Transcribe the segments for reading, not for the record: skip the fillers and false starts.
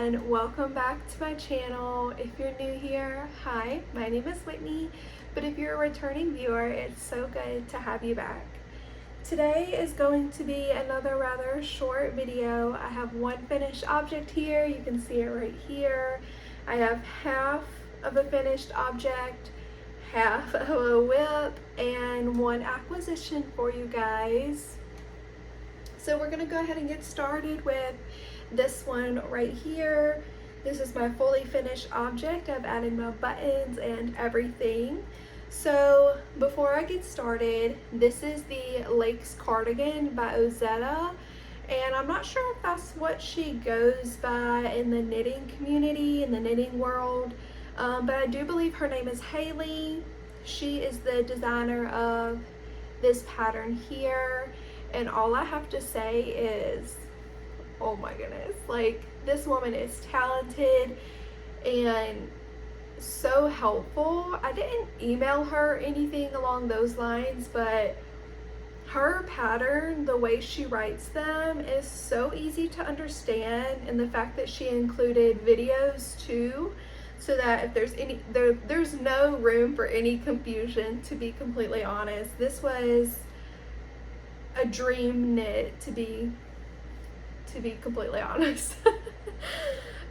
and welcome back to my channel. If you're new here, hi, my name is Whitney, but if you're a returning viewer, it's so good to have you back. Today is going to be another rather short video. I have one finished object here. You can see it right here. I have half of a finished object, half of a whip, and one acquisition for you guys. So we're gonna go ahead and get started with this one right here. This is my fully finished object. I've added my buttons and everything. So before I get started, this is the Lakes Cardigan by Ozetta, and I'm not sure if that's what she goes by in the knitting community, in the knitting world, but I do believe her name is Haley. She is the designer of this pattern here, and all I have to say is, oh my goodness, like, this woman is talented and so helpful. I didn't email her anything along those lines, but her pattern, the way she writes them, is so easy to understand, and the fact that she included videos too, so that if there's there's no room for any confusion, to be completely honest. This was a dream knit, to be completely honest.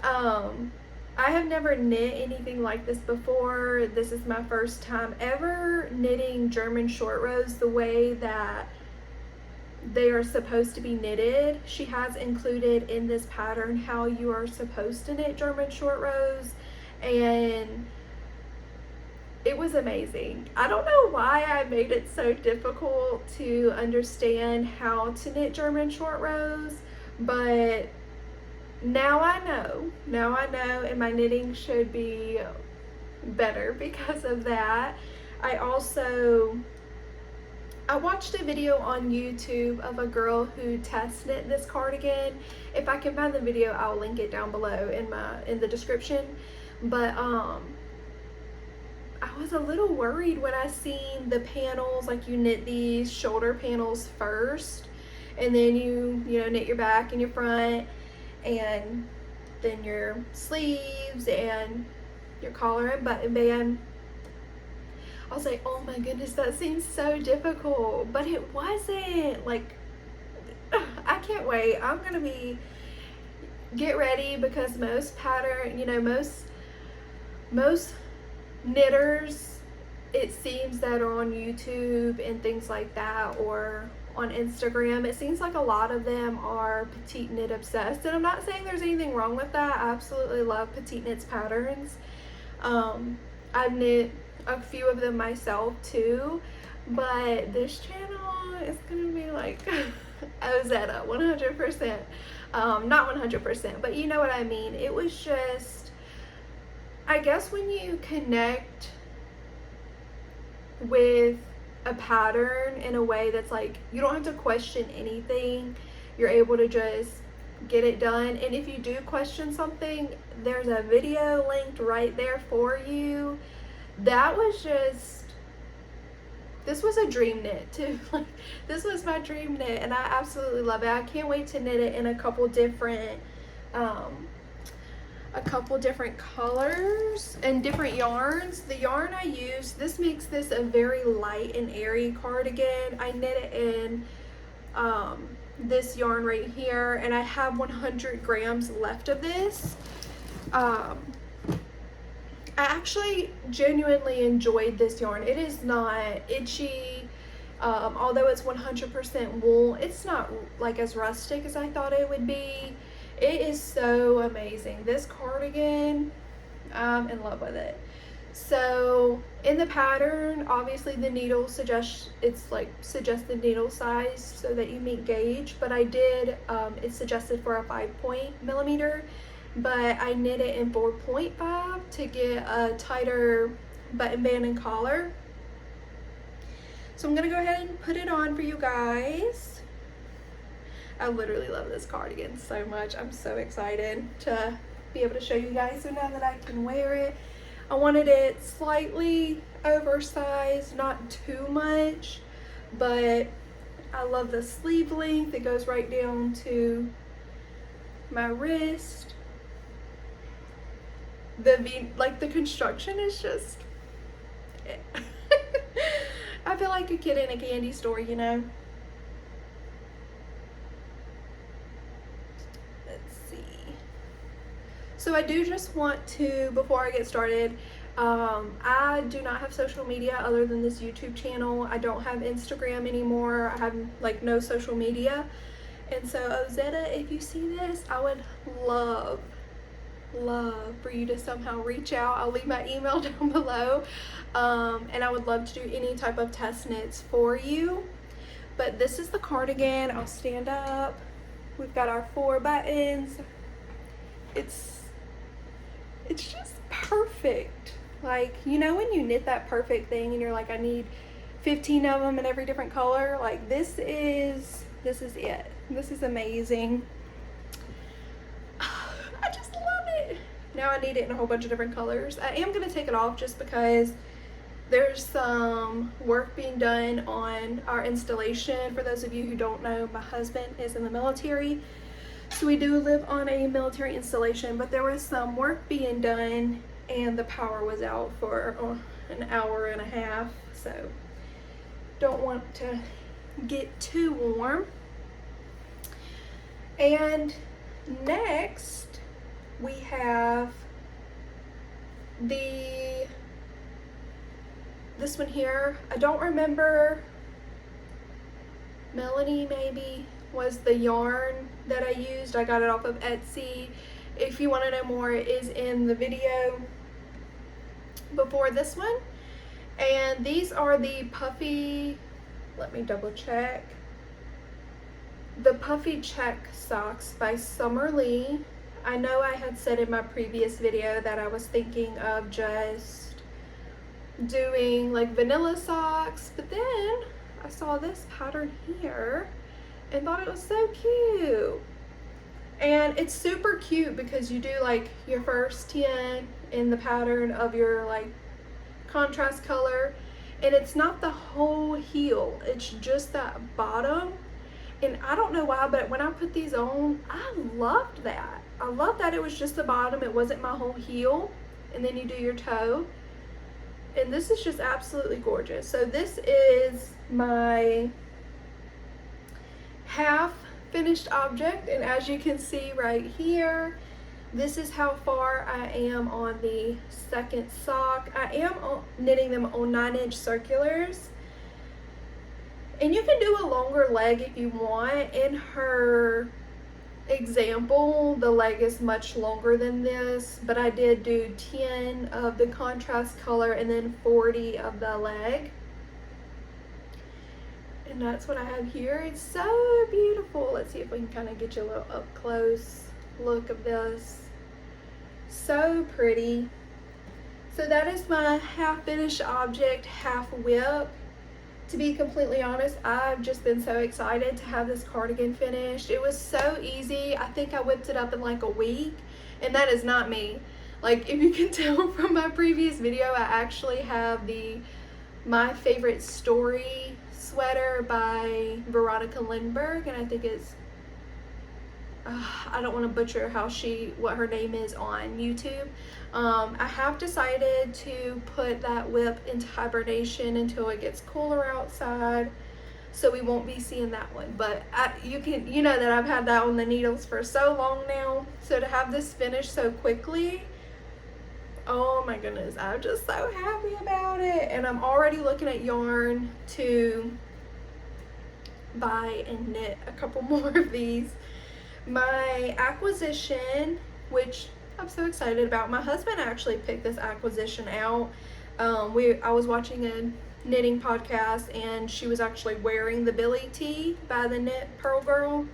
I have never knit anything like this before. This is my first time ever knitting German short rows the way that they are supposed to be knitted. She has included in this pattern how you are supposed to knit German short rows, and it was amazing. I don't know why I made it so difficult to understand how to knit German short rows, but now I know, and my knitting should be better because of that. I watched a video on YouTube of a girl who test knit this cardigan. If I can find the video, I'll link it down below in the description. But I was a little worried when I seen the panels, like you knit these shoulder panels first, and then you knit your back and your front, and then your sleeves and your collar and button band. I was like, oh my goodness, that seems so difficult, but it wasn't. Like, I can't wait. I'm gonna get ready, because most pattern, most knitters, it seems, that are on YouTube and things like that, or on Instagram, it seems like a lot of them are petite knit obsessed, and I'm not saying there's anything wrong with that. I absolutely love petite knits patterns. I've knit a few of them myself too, but this channel is gonna be like Ozetta 100%. Not 100%, but you know what I mean. It was just, I guess, when you connect with a pattern in a way that's like, you don't have to question anything, you're able to just get it done. And if you do question something, there's a video linked right there for you. That was just, this was a dream knit too. Like, this was my dream knit, and I absolutely love it. I can't wait to knit it in a couple different colors and different yarns. The yarn I use, this makes this a very light and airy cardigan. I knit it in this yarn right here, and I have 100 grams left of this. I actually genuinely enjoyed this yarn. It is not itchy. Although it's 100% wool, it's not like as rustic as I thought it would be. It is so amazing. This cardigan, I'm in love with it. So in the pattern, obviously the needle suggested needle size so that you meet gauge, but I did, it's suggested for a 5.0mm, but I knit it in 4.5 to get a tighter button band and collar. So I'm gonna go ahead and put it on for you guys. I literally love this cardigan so much. I'm so excited to be able to show you guys. So now that I can wear it, I wanted it slightly oversized, not too much, but I love the sleeve length. It goes right down to my wrist. like the construction is just I feel like a kid in a candy store, you know. Let's see. So I do just want to, before I get started, I do not have social media other than this YouTube channel. I don't have Instagram anymore. I have like no social media. And so Ozetta, if you see this, I would love for you to somehow reach out. I'll leave my email down below. And I would love to do any type of test knits for you. But this is the cardigan. I'll stand up. We've got our 4 buttons. It's just perfect. Like, you know when you knit that perfect thing and you're like, I need 15 of them in every different color? Like, this is it. This is amazing. I just love it. Now I need it in a whole bunch of different colors. I am going to take it off just because there's some work being done on our installation. For those of you who don't know, my husband is in the military. So we do live on a military installation, but there was some work being done and the power was out for an hour and a half. So don't want to get too warm. And next we have this one here. I don't remember, Melanie maybe was the yarn that I used. I got it off of Etsy. If you want to know more, it is in the video before this one. And these are the Puffy, let me double check, the Puffy check socks by SummerLee. I know I had said in my previous video that I was thinking of just doing like vanilla socks, but then I saw this pattern here and thought it was so cute. And it's super cute because you do like your first 10 in the pattern of your like contrast color, and it's not the whole heel, it's just that bottom. And I don't know why, but when I put these on, I loved that. I loved that it was just the bottom, it wasn't my whole heel. And then you do your toe. And this is just absolutely gorgeous. So this is my half finished object, and as you can see right here, this is how far I am on the second sock. I am knitting them on 9-inch circulars, and you can do a longer leg if you want. In her example, the leg is much longer than this, but I did do 10 of the contrast color and then 40 of the leg. And that's what I have here. It's so beautiful. Let's see if we can kind of get you a little up close look of this. So pretty. So that is my half finished object, half whip. To be completely honest, I've just been so excited to have this cardigan finished. It was so easy. I think I whipped it up in like a week, and that is not me. Like, if you can tell from my previous video, I actually have My Favorite Story sweater by Veronica Lindbergh, and I think it's I don't want to butcher what her name is on YouTube. I have decided to put that whip into hibernation until it gets cooler outside, so we won't be seeing that one. But you know that I've had that on the needles for so long now, so to have this finished so quickly, oh my goodness, I'm just so happy about it. And I'm already looking at yarn to buy and knit a couple more of these. My acquisition, which I'm so excited about, my husband actually picked this acquisition out. I was watching a knitting podcast, and she was actually wearing the Billy tee by the Knit Pearl Girl,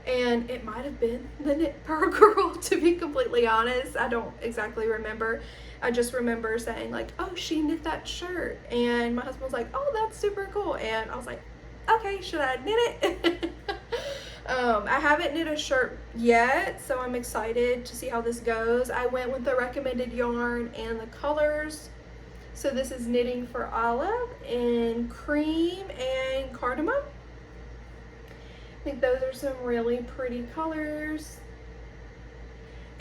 and it might have been the Knit Pearl Girl, to be completely honest. I don't exactly remember. I just remember saying like, oh, she knit that shirt, and my husband was like, oh, that's super cool. And I was like, okay, should I knit it? I haven't knit a shirt yet, so I'm excited to see how this goes. I went with the recommended yarn and the colors. So this is Knitting for Olive in cream and cardamom. I think those are some really pretty colors.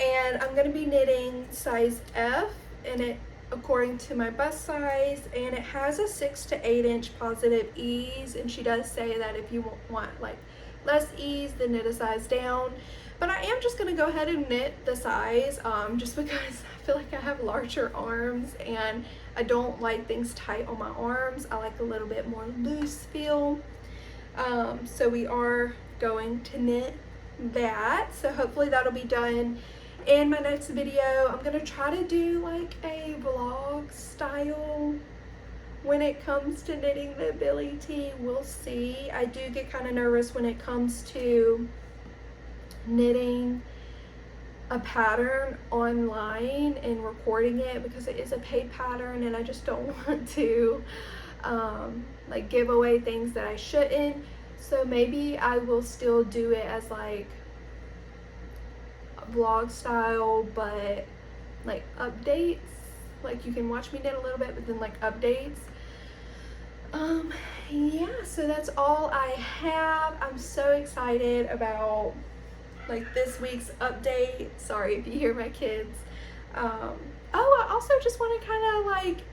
And I'm going to be knitting size F, and it according to my bust size, and it has a 6 to 8 inch positive ease, and she does say that if you want like less ease, then knit a size down. But I am just going to go ahead and knit the size, just because I feel like I have larger arms and I don't like things tight on my arms. I like a little bit more loose feel. So we are going to knit that, so hopefully that'll be done in my next video. I'm gonna try to do like a vlog style when it comes to knitting the Billy T. We'll see. I do get kind of nervous when it comes to knitting a pattern online and recording it, because it is a paid pattern and I just don't want to like give away things that I shouldn't. So maybe I will still do it as like vlog style, but like updates, like you can watch me knit a little bit but then like updates. Yeah, so that's all I have. I'm so excited about like this week's update. Sorry if you hear my kids. Oh, I also just want to kind of like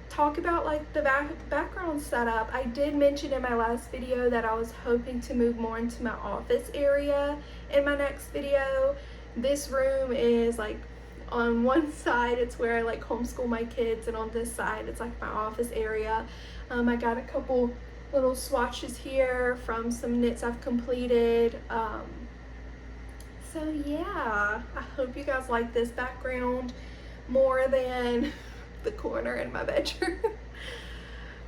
talk about like the background setup. I did mention in my last video that I was hoping to move more into my office area in my next video. This room is like on one side it's where I like homeschool my kids, and on this side it's like my office area. I got a couple little swatches here from some knits I've completed. So yeah, I hope you guys like this background more than the corner in my bedroom.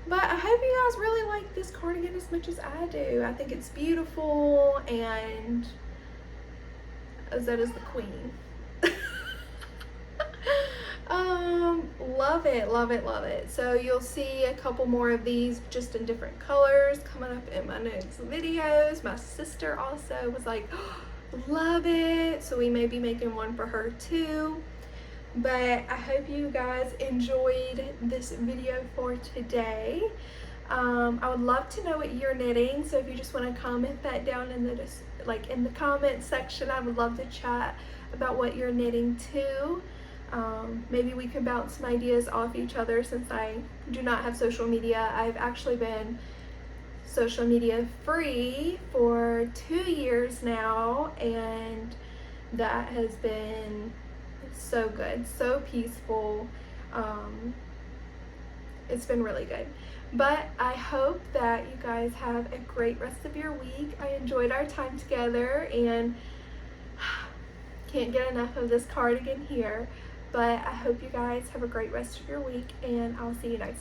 But I hope you guys really like this cardigan as much as I do. I think it's beautiful, and Ozetta's the queen. Love it, love it, love it. So you'll see a couple more of these just in different colors coming up in my next videos. My sister also was like, oh, love it, so we may be making one for her too. But I hope you guys enjoyed this video for today. I would love to know what you're knitting, so if you just want to comment that down in the comment section, I would love to chat about what you're knitting too. Maybe we can bounce some ideas off each other. Since I do not have social media, I've actually been social media free for 2 years now, and that has been so good, so peaceful. It's been really good. But I hope that you guys have a great rest of your week. I enjoyed our time together and can't get enough of this cardigan here. But I hope you guys have a great rest of your week, and I'll see you next time.